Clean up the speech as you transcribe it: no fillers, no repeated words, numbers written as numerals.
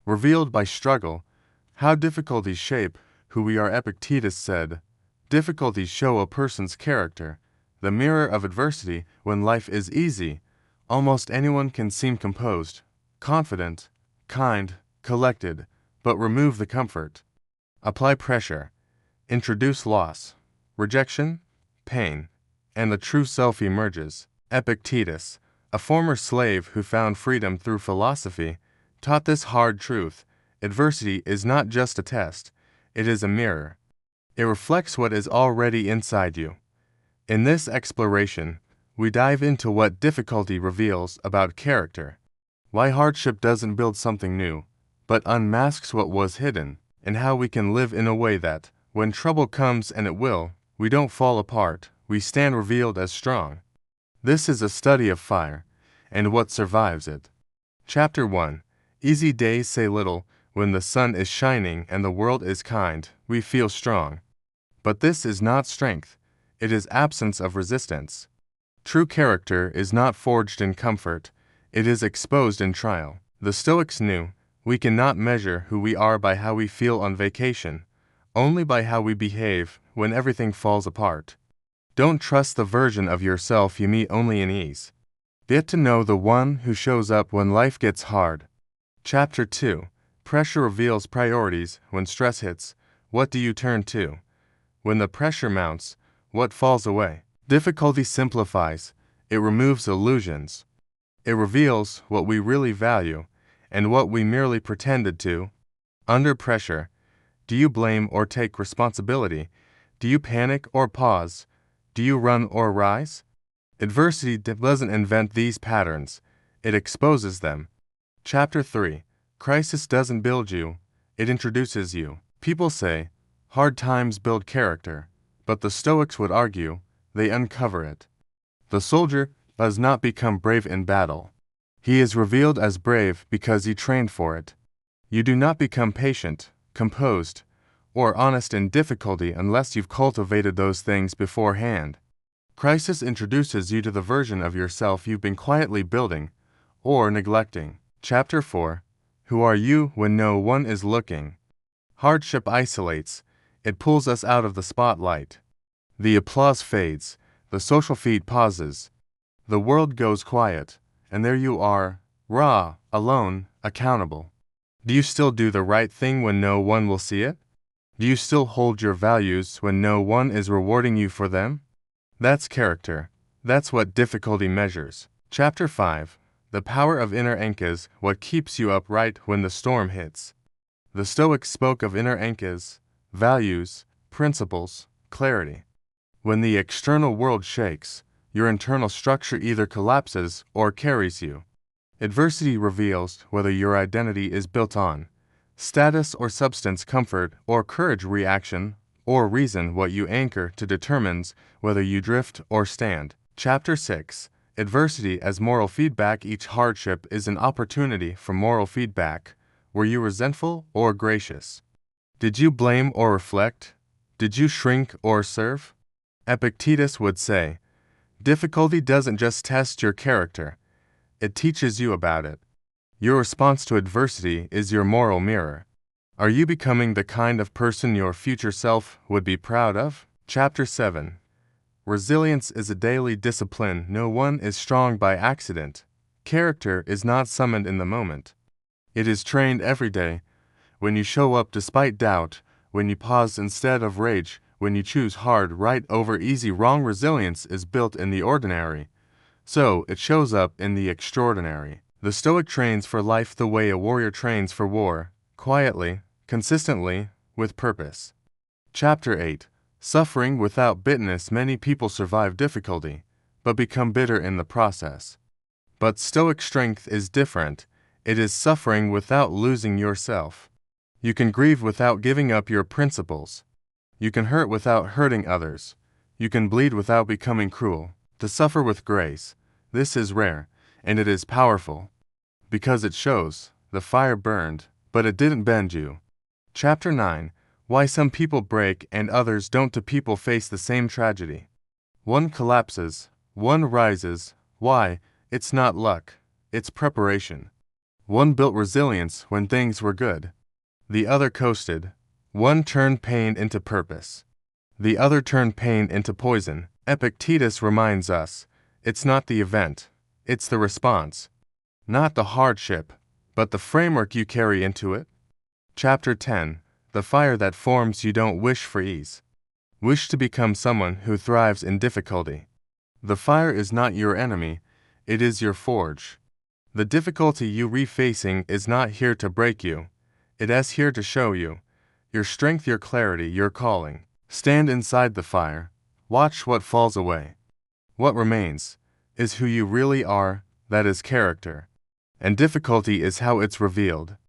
revealed by struggle. How difficulties shape who we are. Epictetus said, difficulties show a person's character. The mirror of adversity. When life is easy, almost anyone can seem composed, confident, kind, collected, but remove the comfort. Apply pressure. Introduce loss, rejection, pain, and the true self emerges. Epictetus, a former slave who found freedom through philosophy, taught this hard truth: adversity is not just a test, it is a mirror. It reflects what is already inside you. In this exploration, we dive into what difficulty reveals about character, why hardship doesn't build something new, but unmasks what was hidden, and how we can live in a way that, when trouble comes, and it will, we don't fall apart, we stand revealed as strong. This is a study of fire, and what survives it. Chapter 1. Easy days say little. When the sun is shining and the world is kind, we feel strong. But this is not strength, it is absence of resistance. True character is not forged in comfort, it is exposed in trial. The Stoics knew, we cannot measure who we are by how we feel on vacation, only by how we behave when everything falls apart. Don't trust the version of yourself you meet only in ease. Get to know the one who shows up when life gets hard. Chapter 2. Pressure reveals priorities. When stress hits, what do you turn to? When the pressure mounts, what falls away? Difficulty simplifies. It removes illusions. It reveals what we really value and what we merely pretended to. Under pressure, do you blame or take responsibility? Do you panic or pause? Do you run or rise? Adversity doesn't invent these patterns, it exposes them. Chapter 3. Crisis doesn't build you, it introduces you. People say, hard times build character, but the Stoics would argue, they uncover it. The soldier does not become brave in battle. He is revealed as brave because he trained for it. You do not become patient, composed, or honest in difficulty unless you've cultivated those things beforehand. Crisis introduces you to the version of yourself you've been quietly building or neglecting. Chapter 4. Who are you when no one is looking? Hardship isolates. It pulls us out of the spotlight. The applause fades. The social feed pauses. The world goes quiet, and there you are, raw, alone, accountable. Do you still do the right thing when no one will see it? Do you still hold your values when no one is rewarding you for them? That's character. That's what difficulty measures. Chapter 5. The power of inner anchors. What keeps you upright when the storm hits? The Stoics spoke of inner anchors, values, principles, clarity. When the external world shakes, your internal structure either collapses or carries you. Adversity reveals whether your identity is built on status or substance, comfort or courage, reaction or reason. What you anchor to determines whether you drift or stand. Chapter 6. Adversity as moral feedback. Each hardship is an opportunity for moral feedback. Were you resentful or gracious? Did you blame or reflect? Did you shrink or serve? Epictetus would say, difficulty doesn't just test your character, it teaches you about it. Your response to adversity is your moral mirror. Are you becoming the kind of person your future self would be proud of? Chapter 7. Resilience is a daily discipline. No one is strong by accident. Character is not summoned in the moment. It is trained every day. When you show up despite doubt, when you pause instead of rage, when you choose hard right over easy. Wrong. Resilience is built in the ordinary, so it shows up in the extraordinary. The Stoic trains for life the way a warrior trains for war, quietly, consistently, with purpose. Chapter 8. Suffering without bitterness. Many people survive difficulty, but become bitter in the process. But Stoic strength is different. It is suffering without losing yourself. You can grieve without giving up your principles. You can hurt without hurting others. You can bleed without becoming cruel. To suffer with grace, this is rare, and it is powerful. Because it shows, the fire burned, but it didn't bend you. Chapter 9. Why some people break and others don't. Two people face the same tragedy. One collapses, one rises. Why? It's not luck, it's preparation. One built resilience when things were good. The other coasted. One turned pain into purpose. The other turned pain into poison. Epictetus reminds us, it's not the event, it's the response. Not the hardship, but the framework you carry into it. Chapter 10. The fire that forms you don't wish for ease. Wish to become someone who thrives in difficulty. The fire is not your enemy, it is your forge. The difficulty you refacing is not here to break you, it is here to show you your strength, your clarity, your calling. Stand inside the fire, watch what falls away. What remains is who you really are, that is character. And difficulty is how it's revealed.